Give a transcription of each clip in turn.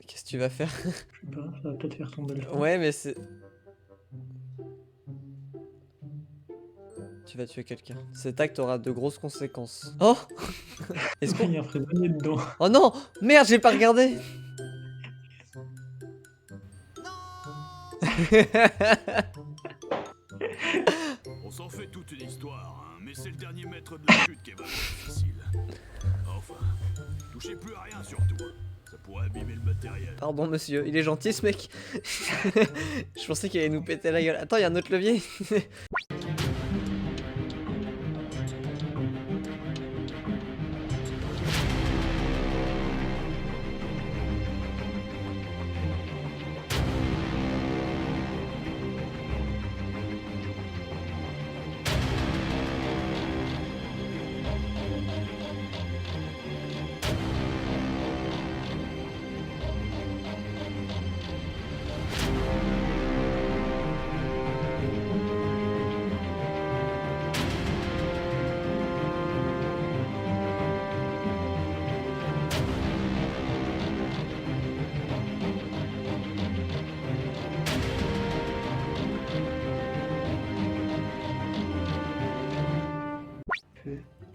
Qu'est-ce que tu vas faire? Je sais pas, ça va peut-être faire tomber le phare. Ouais, mais c'est... Tu vas tuer quelqu'un. Cet acte aura de grosses conséquences. Oh! Est-ce Il y qu'on... a un prisonnier dedans. Oh non! Merde, j'ai pas regardé! On s'en fait toute une histoire, hein, mais c'est le dernier mètre de la chute qui est vraiment difficile. Enfin, touchez plus à rien surtout. Ça pourrait abîmer le matériel. Pardon, monsieur, il est gentil ce mec. Je pensais qu'il allait nous péter la gueule. Attends, il y a un autre levier.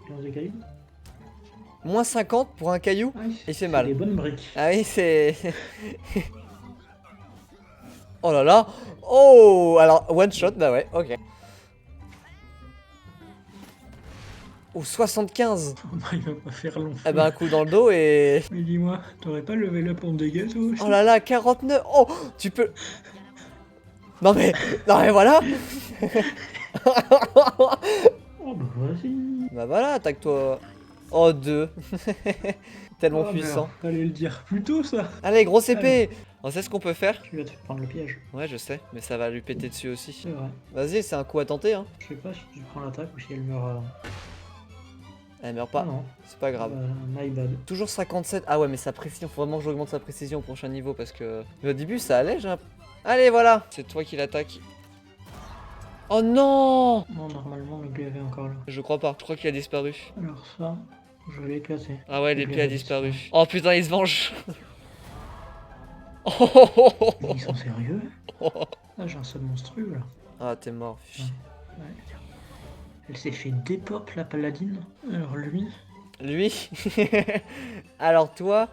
Lance des cailloux. Moins 50 pour un caillou. Ah, Il fait Des mal. bonnes briques. Ah oui, c'est... Oh là là. Oh! Alors, one shot, bah ouais, ok. Oh, 75. Oh non, il va pas faire long feu. Eh ben, un coup dans le dos et... Mais dis-moi, t'aurais pas levé la pompe des gars, toi aussi? Oh là là, 49. Oh! Tu peux... Non mais... Non mais voilà. Oh bah vas-y. Bah voilà, attaque-toi. Oh, 2. Tellement Oh, puissant. merde, fallait le dire plus tôt, ça. Allez, grosse épée. On sait ce qu'on peut faire? Tu vas te faire prendre le piège. Ouais, je sais, mais ça va lui péter dessus aussi. C'est vrai. Vas-y, c'est un coup à tenter, hein. Je sais pas si tu prends l'attaque ou si elle meurt avant. Elle meurt Ah pas. non. C'est pas grave. My bad. Toujours 57. Ah ouais, mais sa précision, faut vraiment que j'augmente sa précision au prochain niveau parce que... Au début, ça allait, j'ai Allez, voilà. C'est toi qui l'attaque. Oh non! Non, normalement, l'épée avait encore là. Je crois pas. Je crois qu'il a disparu. Alors ça, je vais éclater. Ah ouais, L'épée l'épée a avait disparu. disparu. Oh putain, il se venge. Oh, oh, oh, oh, Mais ils sont sérieux? oh. Ah, j'ai un seul monstrueux, là. Ah, t'es mort. Ouais. Elle s'est fait dépop, la paladine. Alors lui... Lui. Alors toi.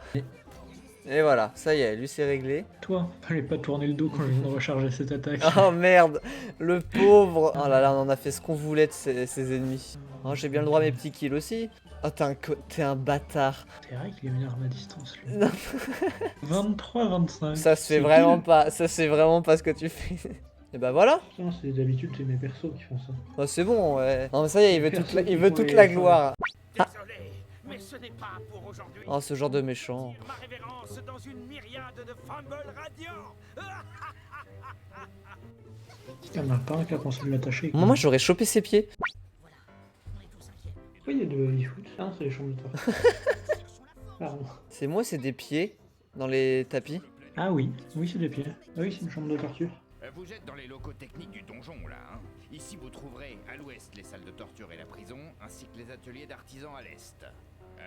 Et voilà, ça y est, lui c'est réglé. Toi, fallait pas tourner le dos quand je viens de recharger cette attaque. Oh merde, le pauvre. Oh là là, on en a fait ce qu'on voulait de ses ennemis. Oh, j'ai bien le droit à mes petits kills aussi. Oh, t'es un bâtard. C'est vrai qu'il est une arme à distance, lui. Non. 23-25. Ça se fait vraiment pas, ça c'est vraiment pas ce que tu fais. Et bah voilà. Putain, c'est d'habitude, c'est mes persos qui font ça. Oh, c'est bon, ouais. Non mais ça y est, il veut Personne qui il veut pourrait toute les la faire. gloire. Désolé, mais ce n'est pas pour aujourd'hui. Oh, ce genre de méchant. Ma révérence dans une myriade de fumbles radiants. Il y en a pas un qui a pensé de l'attacher. Moi j'aurais chopé ses pieds. Pourquoi il y a deux e-foot? Ah, c'est les chambres de torture. Pardon. C'est moi, c'est des pieds dans les tapis. Ah oui, oui, c'est des pieds. Ah oui, c'est une chambre de torture. Vous êtes dans les locaux techniques du donjon, là. Hein. Ici, vous trouverez à l'ouest les salles de torture et la prison, ainsi que les ateliers d'artisans à l'est.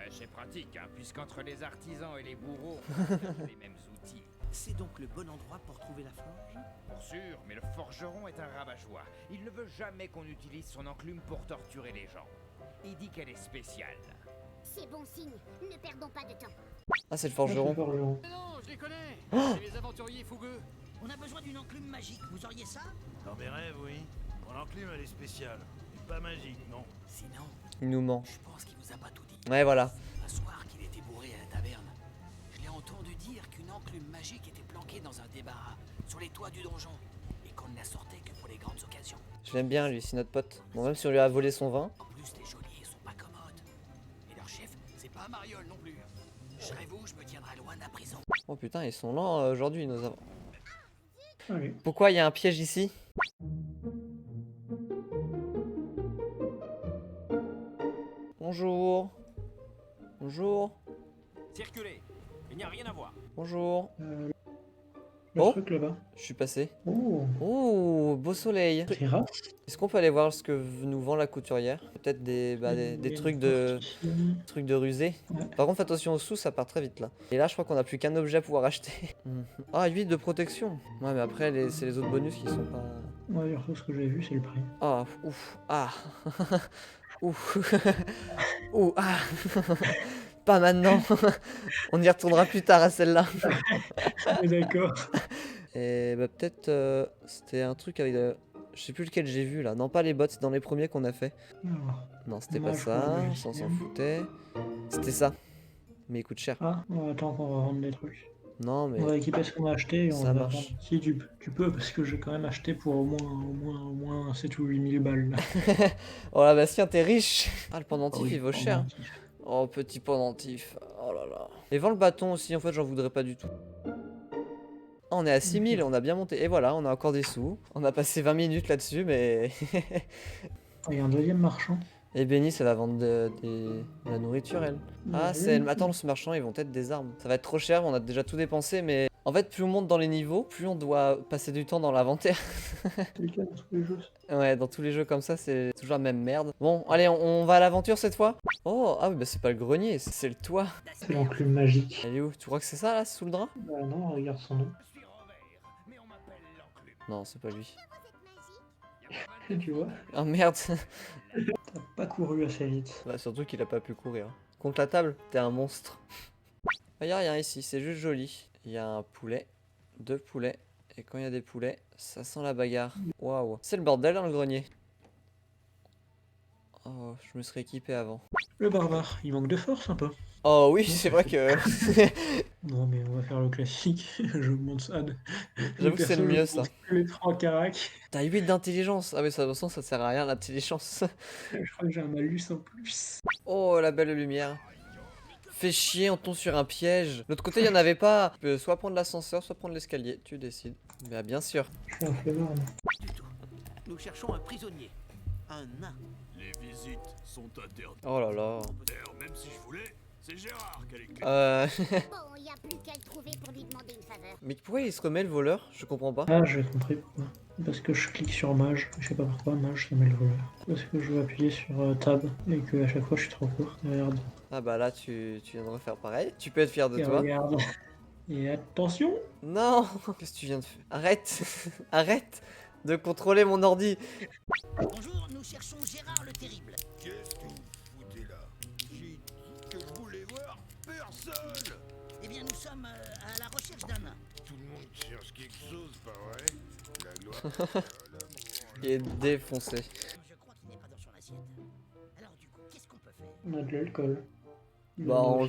C'est pratique, hein, puisqu'entre les artisans et les bourreaux, on a les mêmes outils. C'est donc le bon endroit pour trouver la forge? Pour sûr, mais le forgeron est un rabat-joie. Il ne veut jamais qu'on utilise son enclume pour torturer les gens. Il dit qu'elle est spéciale. C'est bon signe, ne perdons pas de temps. Ah, c'est le Ah, forgeron. c'est le forgeron. Non, je les connais. C'est les aventuriers fougueux. On a besoin d'une enclume magique, vous auriez ça? Dans mes rêves, oui. Mon enclume, elle est spéciale. Mais pas magique, non. Sinon, Il nous ment. je pense qu'il vous a pas tout dit. Ouais, voilà. Un soir qu'il était bourré à la taverne, je l'ai entendu dire qu'une enclume magique était planquée dans un débarras, sur les toits du donjon, et qu'on ne la sortait que pour les grandes occasions. Je l'aime bien, lui, c'est notre pote. Bon, même si on lui a volé son vin. En plus, les geôliers sont pas commodes. Et leur chef, c'est pas Mariol non plus. Je serais vous, je me tiendrais loin de la prison. Oh putain, ils sont lents aujourd'hui, nos avants. Allez. Pourquoi il y a un piège ici? Bonjour. Bonjour. Circulez, il n'y a rien à voir. Bonjour. Le Oh. truc là-bas. Je suis passé. Oh, Oh, beau soleil. terrasse. Est-ce qu'on peut aller voir ce que nous vend la couturière? Peut-être des trucs de rusés. Ouais. Par contre, fais attention aux sous, ça part très vite là. Et là, je crois qu'on a plus qu'un objet à pouvoir acheter. Ah, 8 de protection. Ouais, mais après, c'est les autres bonus qui sont pas... Ouais, alors tout ce que j'ai vu, c'est le prix. Ah, ouf, ah. Ouf. Ouh, ah. Pas maintenant. On y retournera plus tard à celle-là. D'accord. Et bah peut-être c'était un truc avec... je sais plus lequel j'ai vu là. Non, pas les bots, c'est dans les premiers qu'on a fait. Alors, Non, c'était pas Moi, je ça, vois le on s'en logiciel. foutait. C'était ça. Mais il coûte cher. ah, on attend qu'on va vendre des trucs. Non, mais... On va équiper ce qu'on a acheté et on Ça va marche. vendre. Si tu peux, parce que j'ai quand même acheté pour au moins 7 ou 8 000 balles. Là. Oh la Bastien, t'es riche. Ah, le pendentif, Ah oui, il vaut cher. pendentif. Oh, petit pendentif. Oh là là. Et vends le bâton aussi, en fait, j'en voudrais pas du tout. Ah, on est à 6000, on a bien monté. Et voilà, on a encore des sous. On a passé 20 minutes là-dessus, mais... Il y a un deuxième marchand. Et Benny, ça va vendre de la nourriture, elle. Ah, Ouais. c'est... Attends, ce marchand, ils vont peut-être des armes. Ça va être trop cher, on a déjà tout dépensé, mais... En fait, plus on monte dans les niveaux, plus on doit passer du temps dans l'inventaire. C'est le cas dans tous les jeux. Ouais, dans tous les jeux comme ça, c'est toujours la même merde. Bon, allez, on va à l'aventure cette fois. Oh, ah oui, bah c'est pas le grenier, c'est le toit. C'est l'enclume magique. Elle est où? Tu crois que c'est ça, là, sous le drap? Bah non, regarde son nom. Je suis Robert, mais on m'appelle l'enclume. Non, c'est pas lui. Tu vois, Ah merde. t'as pas couru assez vite. Bah surtout qu'il a pas pu courir. Contre la table, t'es un monstre. Ah, y a rien ici, c'est juste joli. Il y a un poulet, 2 poulets, et quand il y a des poulets, ça sent la bagarre. Waouh. C'est le bordel dans le grenier. Oh, je me serais équipé avant. Le barbare, il manque de force un peu. Oh oui, c'est vrai que... Non mais on va faire le classique, j'augmente ça. J'avoue que c'est le mieux, ça. Les 3 caracs. T'as 8 d'intelligence. Ah mais ça, de toute façon, ça sert à rien, l'intelligence. Je crois que j'ai un malus en plus. Oh, la belle lumière. Fais chier, on tombe sur un piège. L'autre côté, il y en avait pas. Tu peux soit prendre l'ascenseur, soit prendre l'escalier. Tu décides. Bah bien sûr. Je suis un flemmard. moi. Du tout. Nous cherchons un prisonnier. Un nain. Les visites sont interdites. Oh là là. D'ailleurs, même si je voulais, c'est Gérard qui a les clés. Bon, y a plus qu'à le trouver pour lui demander une faveur. Mais pourquoi il se remet le voleur? Je comprends pas. Ah, j'ai compris pourquoi. Parce que je clique sur mage, je sais pas pourquoi, mage ça met le voleur. Parce que je veux appuyer sur tab et que à chaque fois je suis trop court. Regarde. Ah bah là, tu viens de refaire pareil. Tu peux être fier de Et toi. regarde. Et attention. Non. Qu'est-ce que tu viens de faire? Arrête. Arrête de contrôler mon ordi. Bonjour, nous cherchons Gérard le Terrible. Qu'est-ce que vous foutez là? J'ai dit que je voulais voir personne. Eh bien, nous sommes à la recherche d'un nain. Tout le monde cherche quelque chose, pas vrai? La gloire, Il est défoncé. Je crois qu'il n'est pas dans son assiette. Alors, du coup, qu'est-ce qu'on peut faire? On a de l'alcool. Bah, on-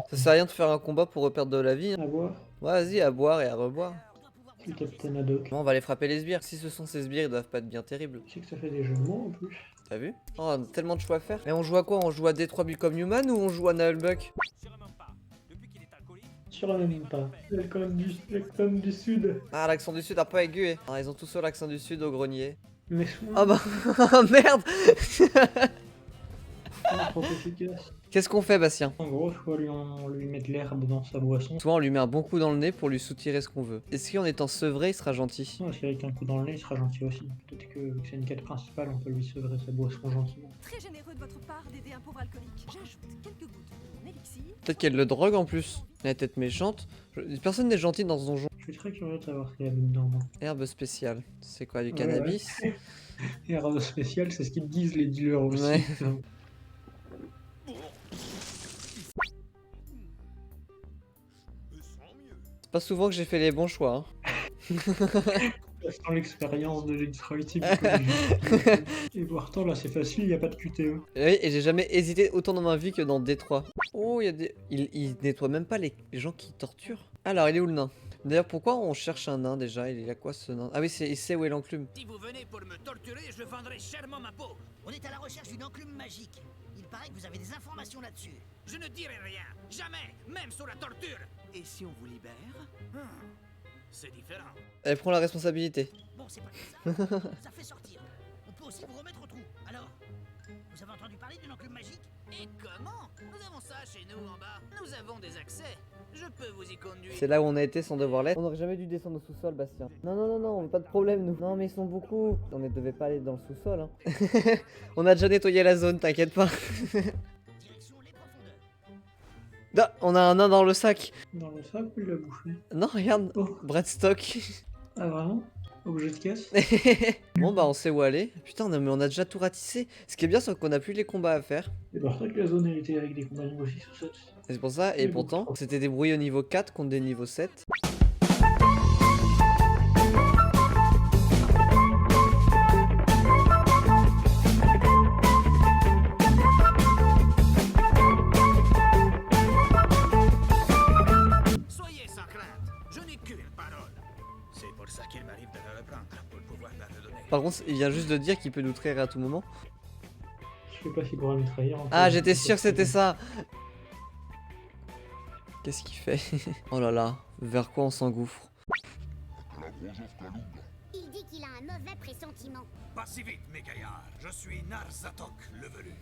Ça sert à rien de faire un combat pour reperdre de la vie. Hein. À boire. Ouais, vas-y, à boire et à reboire. On doit pouvoir Le capitaine Haddock. Bon, on va aller frapper les sbires. Si ce sont ces sbires, ils doivent pas être bien terribles. Tu sais que ça fait des jeux de mots en plus. T'as vu? Oh, on a tellement de choix à faire. Et on joue à quoi? On joue à Detroit Become Human ou on joue à Nullbuck? Sûrement pas. Depuis qu'il est alcoolique, Sur la même pas. L'alcool du sud. Ah, l'accent du sud un peu aigu. Ah, ils ont tous sur l'accent du sud au grenier. Mais soin. Ah bah, merde. Trop efficace. Qu'est-ce qu'on fait, Bastien? En gros, faut lui mettre l'herbe dans sa boisson. Soit on lui met un bon coup dans le nez pour lui soutirer ce qu'on veut. Est-ce qu'en étant sevré, il sera gentil? Non, si avec un coup dans le nez, il sera gentil aussi. Peut-être que vu que c'est une quête principale, on peut lui sevrer sa boisson gentiment. Très généreux de votre part d'aider un pauvre alcoolique. J'ajoute quelques gouttes de mon élixir. Peut-être qu'elle le drogue en plus. Elle est peut-être méchante. Personne n'est gentil dans ce donjon. Je suis très curieux de savoir ce qu'il y a dedans. moi. Herbe spéciale. C'est quoi, du Ouais, cannabis? Et herbe spéciale, c'est ce qu'ils disent les dealers aussi. Ouais. C'est pas souvent que j'ai fait les bons choix. Hein. Sans l'expérience de Detroit et pourtant là c'est facile, il n'y a pas de QTE. Et oui, et j'ai jamais hésité autant dans ma vie que dans Détroit. Oh, il y a des... Il nettoie même pas les gens qui torturent. Alors, il est où le nain? D'ailleurs, pourquoi on cherche un nain déjà? Il est à quoi ce nain? Ah oui, il sait où est l'enclume. Si vous venez pour me torturer, je vendrai chèrement ma peau. On est à la recherche d'une enclume magique. Il paraît que vous avez des informations là-dessus. Je ne dirai rien. Jamais. Même sous la torture. Et si on vous libère? C'est différent. Elle prend la responsabilité. Bon, c'est pas comme ça. Ça fait sortir. On peut aussi vous remettre au trou. Alors, vous avez entendu parler d'une enclume magique? Et comment? Nous avons ça chez nous en bas. Nous avons des accès. Je peux vous y conduire. C'est là où on a été sans devoir l'être. On aurait jamais dû descendre au sous-sol, Bastien. Non, non, non, non, on veut pas de problème, nous. Non, mais ils sont beaucoup. On ne devait pas aller dans le sous-sol, hein. On a déjà nettoyé la zone, t'inquiète pas. Direction les profondeurs. Ah, on a un nain dans le sac. Dans le sac ou il l'a bouffé? Non, regarde. Oh. Breadstock. Ah vraiment? Objet de caisse? Bon, bah, on sait où aller. Putain, non, mais on a déjà tout ratissé. Ce qui est bien, c'est qu'on a plus les combats à faire. C'est pour ça que la zone elle était avec des combats niveau 6 ou 7. Et c'est pour ça, et Mais bon. pourtant, on s'était débrouillé au niveau 4 contre des niveaux 7. Soyez sans crainte, je n'ai qu'une parole. C'est pour ça qu'il m'arrive de la reprendre, pour pouvoir la redonner. Par contre, il vient juste de dire qu'il peut nous trahir à tout moment. Je sais pas s'il pourra me trahir. Ah, j'étais sûr que c'était ça. Qu'est-ce qu'il fait? Oh là là, vers quoi on s'engouffre? Il dit qu'il a un mauvais pressentiment. Pas si vite, mes gaillards. Je suis Narzatok, le velu.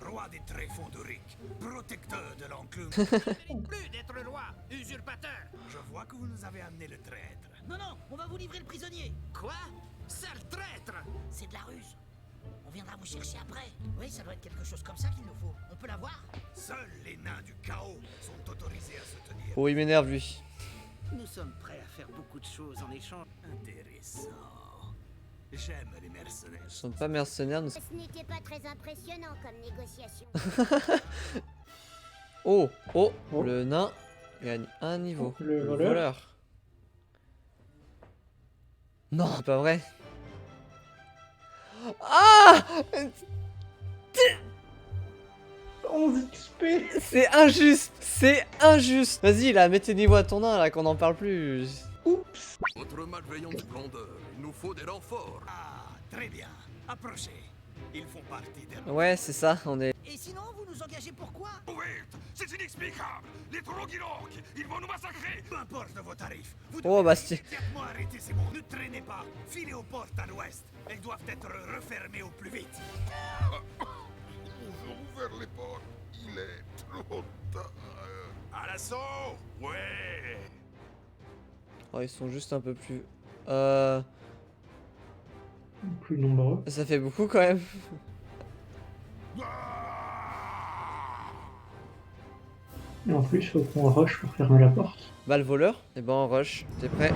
Roi des tréfonds d'Uric, protecteur de l'enclume. Plus d'être le roi, usurpateur. Je vois que vous nous avez amené le traître. Non, non, on va vous livrer le prisonnier. Quoi? Sale traître! C'est de la ruse. On viendra vous chercher après. Oui, ça doit être quelque chose comme ça qu'il nous faut. On peut la voir? Seuls les nains du chaos sont autorisés à se tenir. Oh, il m'énerve lui. Nous sommes prêts à faire beaucoup de choses en échange. Intéressant. J'aime les mercenaires. Ils sont pas mercenaires, nous. Ce n'était pas très impressionnant comme négociation. Oh, oh, Oh. le nain gagne un niveau. Le voleur. Non, c'est pas vrai. Ah! 11 XP. C'est injuste! C'est injuste! Vas-y là, mets tes niveaux à ton nain là, qu'on n'en parle plus. Oups. Votre malveillante splendeur, il nous faut des renforts. Ah, très bien. Approchez. Ils font partie des... Ouais, c'est ça, on est... Et sinon, vous nous engagez pourquoi? C'est inexplicable. Les Trogilorques, ils vont nous massacrer. Peu importe vos tarifs. Vous Oh, Bastien. Dites-moi arrêtez ces mots. Ne traînez pas. Filez aux portes à l'ouest. Elles doivent être refermées au plus vite. Ils ont ouvert les portes. Il est trop tard. À l'assaut. Ouais. Oh, ils sont juste un peu plus... Plus nombreux. Ça fait beaucoup quand même. Et en plus, faut qu'on rush pour fermer la porte. Bah le voleur, et ben on rush. T'es prêt?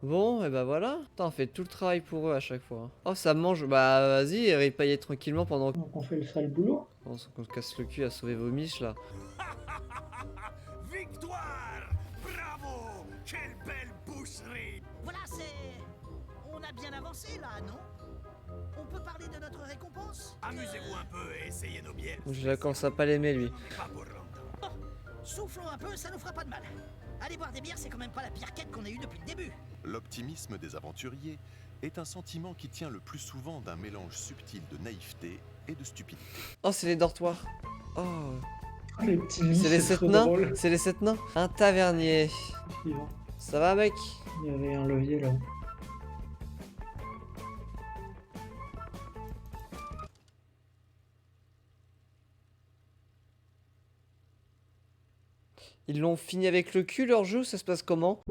Bon, et bah voilà. Putain, on fait tout le travail pour eux à chaque fois. Oh, ça mange. Bah vas-y, ripaillez tranquillement pendant Donc on fait le sale boulot. qu'on se casse le cul à sauver vos miches là. Victoire! Bravo! Quelle belle boucherie! Voilà, c'est... On a bien avancé, là, non? On peut parler de notre récompense? chance. Amusez-vous un peu et essayez nos bières. Je commence à pas l'aimer, lui. Pas pour longtemps. Soufflons un peu, ça nous fera pas de mal. Aller boire des bières, c'est quand même pas la pire quête qu'on ait eue depuis le début. L'optimisme des aventuriers est un sentiment qui tient le plus souvent d'un mélange subtil de naïveté et de stupidité. Oh, c'est les dortoirs. Oh, Ah, les petits lits, c'est les c'est 7 trop nains. drôle. C'est les 7 nains. Un tavernier. Suivant. Ça va, mec? Il y avait un levier là. Ils l'ont fini avec le cul, leur jeu? Ça se passe comment?